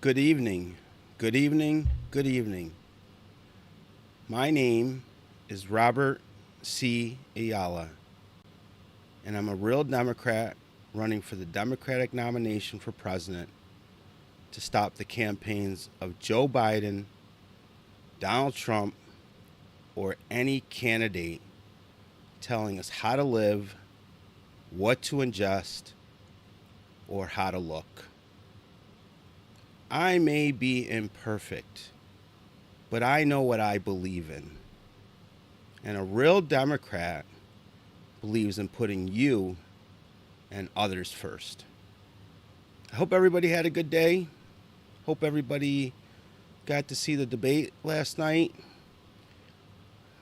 Good evening. Good evening. Good evening. My name is Robert C Ayala, and I'm a real Democrat running for the Democratic nomination for president to stop the campaigns of Joe Biden, Donald Trump, or any candidate telling us how to live, what to ingest, or how to look. I may be imperfect, but I know what I believe in. And a real Democrat believes in putting you and others first. I hope everybody had a good day. Hope everybody got to see the debate last night.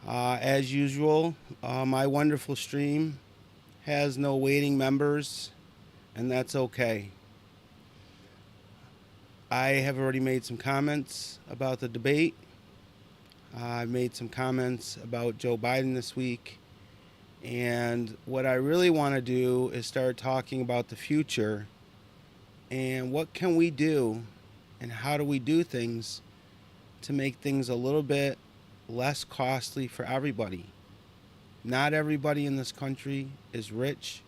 As usual, my wonderful stream has no waiting members, and that's okay. I have already made some comments about the debate. I've made some comments about Joe Biden this week. And what I really want to do is start talking about the future and what can we do and how do we do things to make things a little bit less costly for everybody. Not everybody in this country is rich.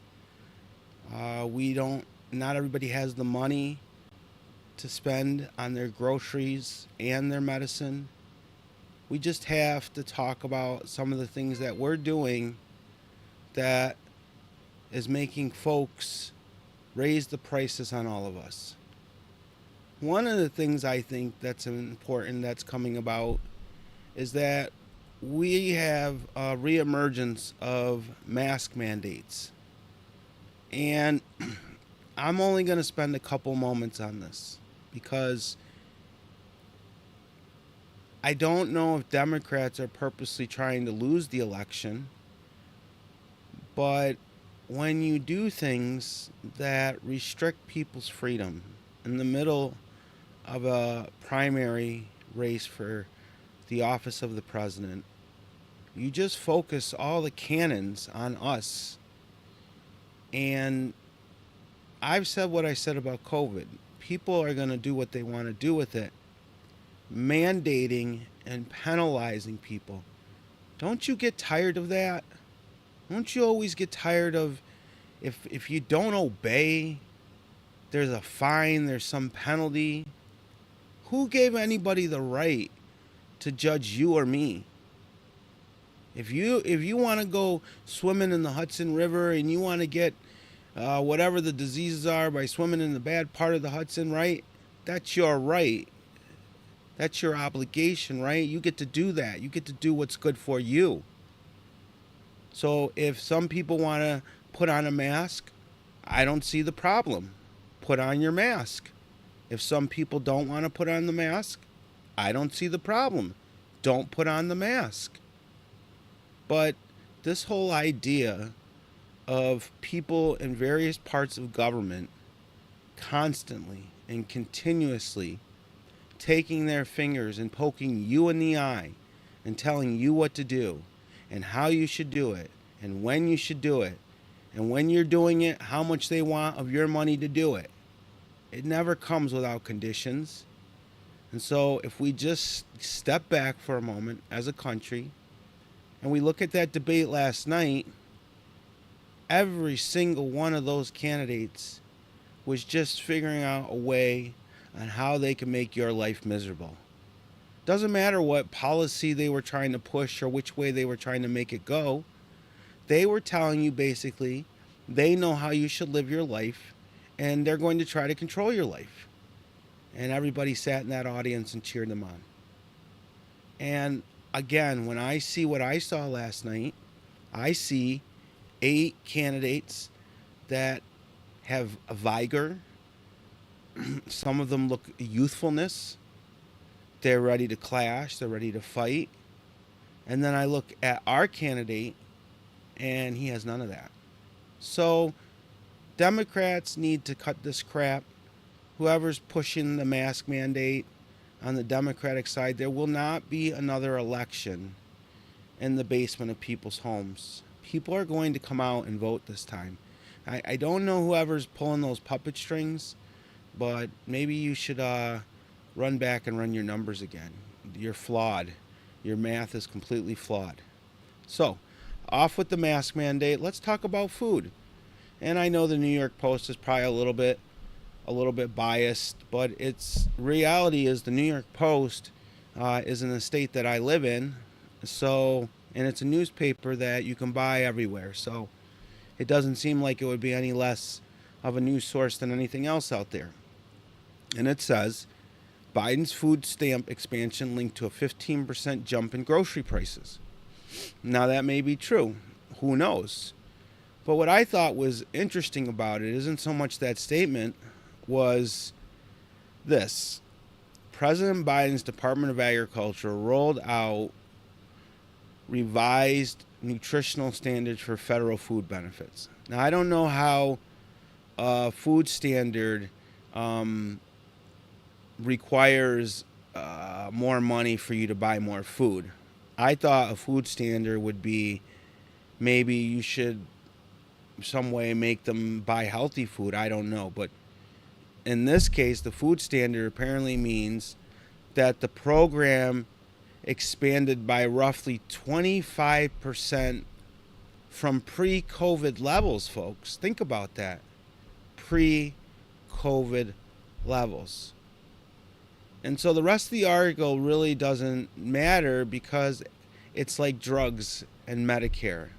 Not everybody has the money to spend on their groceries and their medicine. We just have to talk about some of the things that we're doing that is making folks raise the prices on all of us. One of the things I think that's important that's coming about is that we have a reemergence of mask mandates. And I'm only going to spend a couple moments on this because I don't know if Democrats are purposely trying to lose the election, but when you do things that restrict people's freedom in the middle of a primary race for the office of the president, you just focus all the cannons on us. And I've said what I said about COVID. People are going to do what they want to do with it. Mandating and penalizing people. Don't you get tired of that? Don't you always get tired of if you don't obey, there's a fine, there's some penalty? Who gave anybody the right to judge you or me? If you want to go swimming in the Hudson River and you want to get whatever the diseases are by swimming in the bad part of the Hudson, right? That's your right. That's your obligation, right? You get to do that. You get to do what's good for you. So if some people want to put on a mask, I don't see the problem. Put on your mask. If some people don't want to put on the mask, I don't see the problem. Don't put on the mask. But this whole idea of people in various parts of government constantly and continuously taking their fingers and poking you in the eye and telling you what to do and how you should do it and when you should do it and when you're doing it, how much they want of your money to do it. It never comes without conditions. And so if we just step back for a moment as a country and we look at that debate last night, every single one of those candidates was just figuring out a way on how they can make your life miserable. Doesn't matter what policy they were trying to push or which way they were trying to make it go. They were telling you basically they know how you should live your life and they're going to try to control your life. And everybody sat in that audience and cheered them on. And again, when I see what I saw last night, I see 8 candidates that have a vigor. Some of them look youthfulness. They're ready to clash. They're ready to fight. And then I look at our candidate, and he has none of that. So Democrats need to cut this crap. Whoever's pushing the mask mandate on the Democratic side, there will not be another election in the basement of people's homes. People are going to come out and vote this time. I don't know whoever's pulling those puppet strings, but maybe you should run back and run your numbers again. You're flawed. Your math is completely flawed. So, off with the mask mandate. Let's talk about food. And I know the New York Post is probably a little bit biased, but its reality is the New York Post is in the state that I live in. So, and it's a newspaper that you can buy everywhere. So, it doesn't seem like it would be any less of a news source than anything else out there. And it says Biden's food stamp expansion linked to a 15% jump in grocery prices. Now, that may be true. Who knows? But what I thought was interesting about it isn't so much that statement, was this. President Biden's Department of Agriculture rolled out revised nutritional standards for federal food benefits. Now, I don't know how a food standard requires more money for you to buy more food. I thought a food standard would be maybe you should some way make them buy healthy food. I don't know. But in this case, the food standard apparently means that the program expanded by roughly 25% from pre-COVID levels, folks. Think about that. Pre-COVID levels. And so the rest of the article really doesn't matter because it's like drugs and Medicare.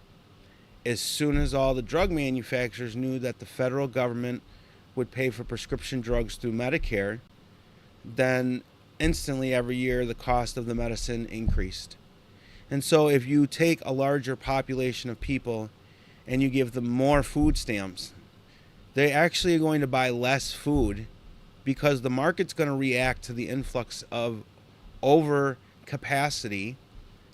As soon as all the drug manufacturers knew that the federal government would pay for prescription drugs through Medicare, then instantly every year the cost of the medicine increased. And so if you take a larger population of people and you give them more food stamps, they actually are going to buy less food because the market's going to react to the influx of over capacity,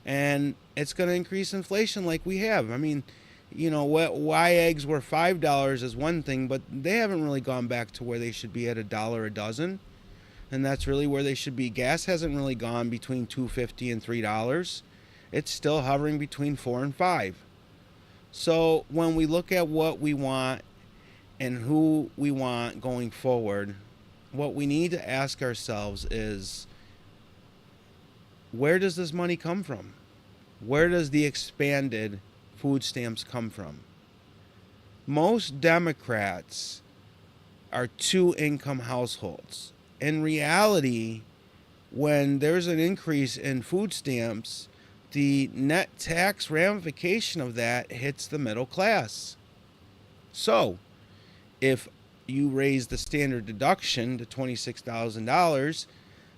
and it's going to increase inflation like we have. I mean, you know, why eggs were $5 is one thing, but they haven't really gone back to where they should be at $1 a dozen. And that's really where they should be. Gas hasn't really gone between $2.50 and $3. It's still hovering between $4 and $5. So when we look at what we want and who we want going forward, what we need to ask ourselves is, where does this money come from? Where does the expanded food stamps come from? Most Democrats are two-income households. In reality, when there's an increase in food stamps, the net tax ramification of that hits the middle class. So, if you raise the standard deduction to $26,000,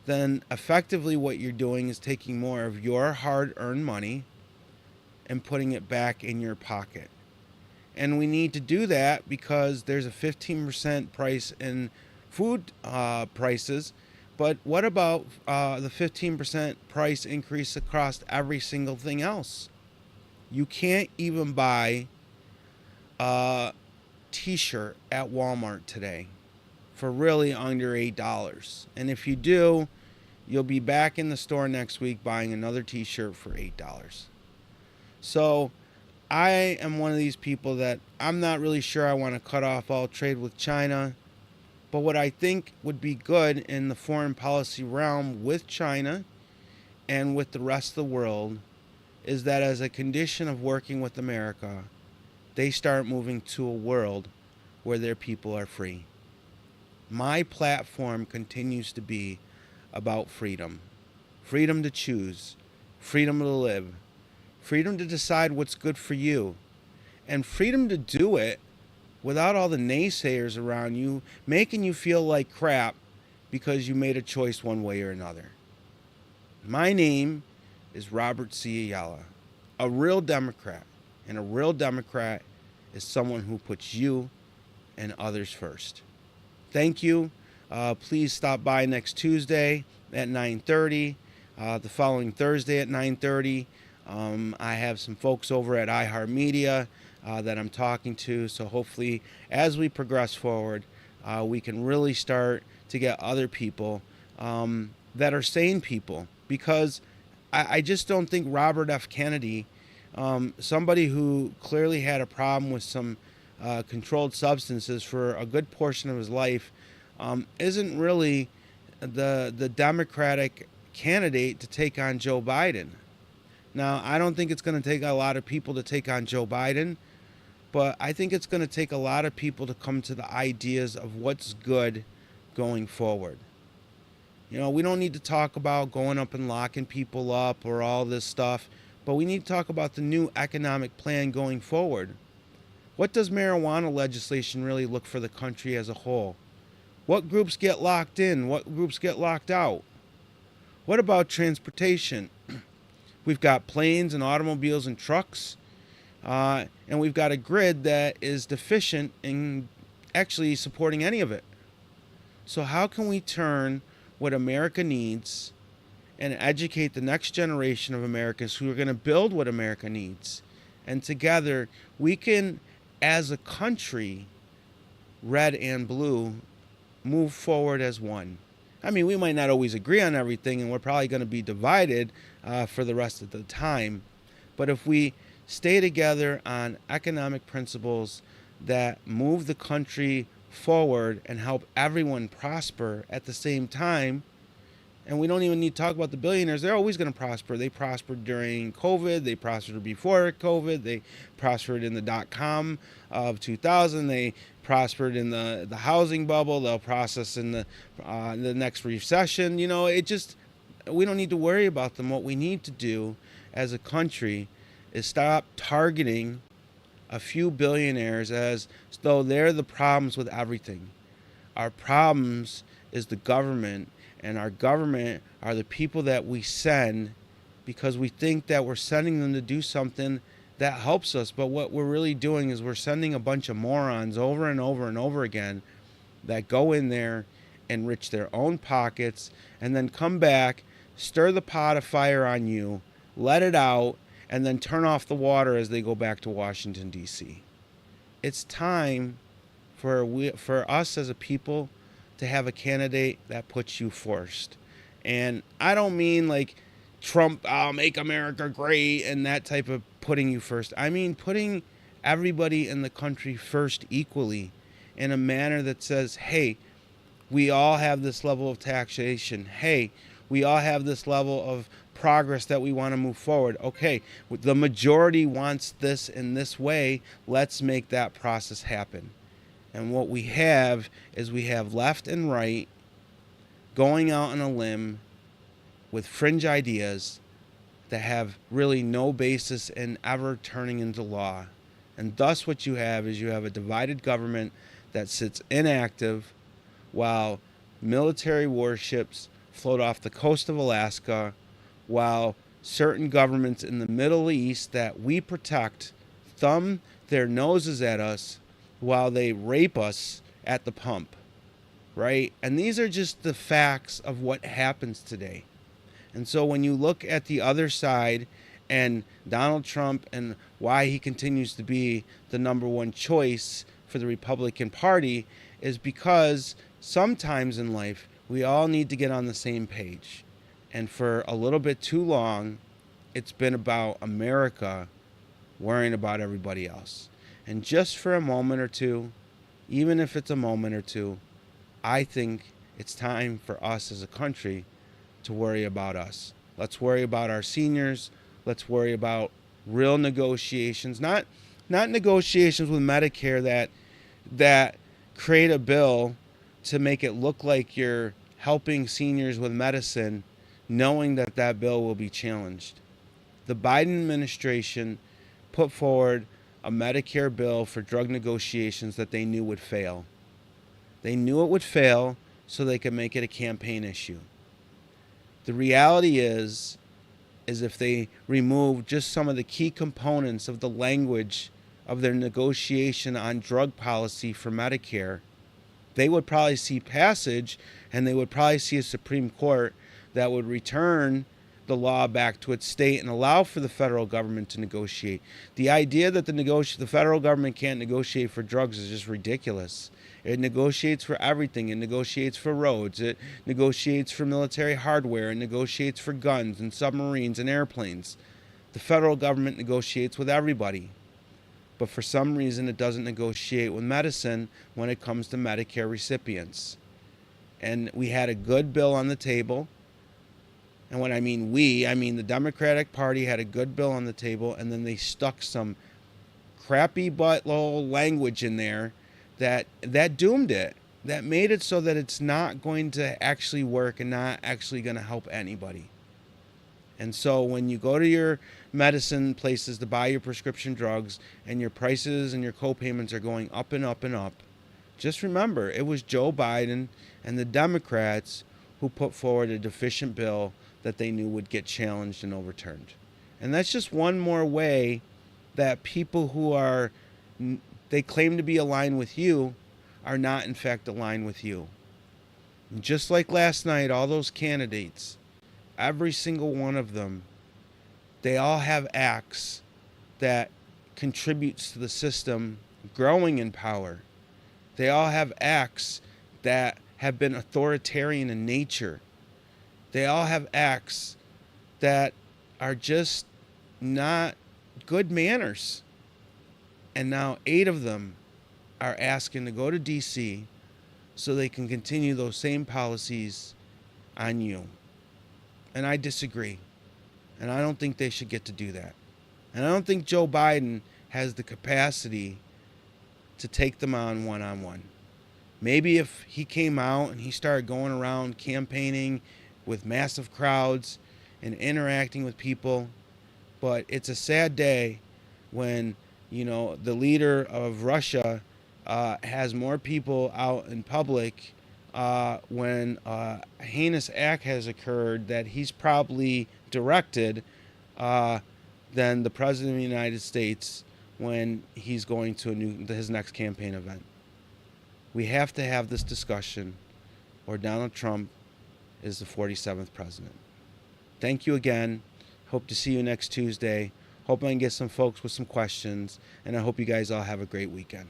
then effectively what you're doing is taking more of your hard-earned money and putting it back in your pocket. And we need to do that because there's a 15% price in food prices. But what about the 15% price increase across every single thing else? You can't even buy a t-shirt at Walmart today for really under $8. And if you do, you'll be back in the store next week buying another t-shirt for $8. So I am one of these people that I'm not really sure I want to cut off all trade with China. But what I think would be good in the foreign policy realm with China and with the rest of the world is that as a condition of working with America, they start moving to a world where their people are free. My platform continues to be about freedom. Freedom to choose. Freedom to live. Freedom to decide what's good for you. And freedom to do it without all the naysayers around you making you feel like crap because you made a choice one way or another. My name is Robert C Ayala, a real Democrat. And a real Democrat is someone who puts you and others first. Thank you. Please stop by next Tuesday at 9:30. The following Thursday at 9:30. I have some folks over at iHeartMedia that I'm talking to. So hopefully as we progress forward, we can really start to get other people that are sane people. Because I just don't think Robert F. Kennedy, somebody who clearly had a problem with some controlled substances for a good portion of his life, isn't really the Democratic candidate to take on Joe Biden. Now, I don't think it's going to take a lot of people to take on Joe Biden, but I think it's going to take a lot of people to come to the ideas of what's good going forward. You know, we don't need to talk about going up and locking people up or all this stuff, but we need to talk about the new economic plan going forward. What does marijuana legislation really look for the country as a whole? What groups get locked in? What groups get locked out? What about transportation? We've got planes and automobiles and trucks, and we've got a grid that is deficient in actually supporting any of it. So how can we turn what America needs and educate the next generation of Americans who are going to build what America needs? And together we can, as a country, red and blue, move forward as one. I mean, we might not always agree on everything, and we're probably going to be divided for the rest of the time. But if we stay together on economic principles that move the country forward and help everyone prosper at the same time, and we don't even need to talk about the billionaires. They're always going to prosper. They prospered during COVID. They prospered before COVID. They prospered in the dot-com of 2000. They prospered in the housing bubble. They'll process in the next recession. You know, we don't need to worry about them. What we need to do as a country is stop targeting a few billionaires as though they're the problems with everything. Our problems is the government, and our government are the people that we send because we think that we're sending them to do something that helps us. But what we're really doing is we're sending a bunch of morons over and over and over again that go in there, enrich their own pockets, and then come back, stir the pot of fire on you, let it out, and then turn off the water as they go back to Washington, D.C. It's time for us as a people to have a candidate that puts you first. And I don't mean like Trump, I'll make America great, and that type of putting you first. I mean putting everybody in the country first equally in a manner that says, hey, we all have this level of taxation. Hey, we all have this level of progress that we want to move forward. Okay, the majority wants this in this way. Let's make that process happen. And what we have is we have left and right going out on a limb with fringe ideas that have really no basis in ever turning into law. And thus what you have is you have a divided government that sits inactive while military warships float off the coast of Alaska, while certain governments in the Middle East that we protect thumb their noses at us while they rape us at the pump, right? And these are just the facts of what happens today. And so when you look at the other side and Donald Trump and why he continues to be the number one choice for the Republican Party is because sometimes in life we all need to get on the same page. And for a little bit too long, it's been about America worrying about everybody else. And just for a moment or two, even if it's a moment or two, I think it's time for us as a country to worry about us. Let's worry about our seniors. Let's worry about real negotiations, not negotiations with Medicare that create a bill to make it look like you're helping seniors with medicine, knowing that that bill will be challenged. The Biden administration put forward a Medicare bill for drug negotiations that they knew would fail. They knew it would fail so they could make it a campaign issue. The reality is if they remove just some of the key components of the language of their negotiation on drug policy for Medicare, they would probably see passage, and they would probably see a Supreme Court that would return the law back to its state and allow for the federal government to negotiate. The idea that the federal government can't negotiate for drugs is just ridiculous. It negotiates for everything. It negotiates for roads. It negotiates for military hardware. It negotiates for guns and submarines and airplanes. The federal government negotiates with everybody. But for some reason, it doesn't negotiate with medicine when it comes to Medicare recipients. And we had a good bill on the table. And when I mean we, I mean the Democratic Party had a good bill on the table, and then they stuck some crappy butthole language in there that doomed it. That made it so that it's not going to actually work and not actually going to help anybody. And so when you go to your medicine places to buy your prescription drugs and your prices and your co-payments are going up and up and up, just remember it was Joe Biden and the Democrats who put forward a deficient bill that they knew would get challenged and overturned. And that's just one more way that people who are, they claim to be aligned with you, are not in fact aligned with you. And just like last night, all those candidates, every single one of them, they all have acts that contributes to the system growing in power. They all have acts that have been authoritarian in nature. They all have acts that are just not good manners. And now 8 of them are asking to go to DC so they can continue those same policies on you. And I disagree. And I don't think they should get to do that. And I don't think Joe Biden has the capacity to take them on one-on-one. Maybe if he came out and he started going around campaigning with massive crowds and interacting with people. But it's a sad day when, the leader of Russia has more people out in public when a heinous act has occurred that he's probably directed than the President of the United States when he's going to his next campaign event. We have to have this discussion, or Donald Trump is the 47th president. Thank you again. Hope to see you next Tuesday. Hope I can get some folks with some questions, and I hope you guys all have a great weekend.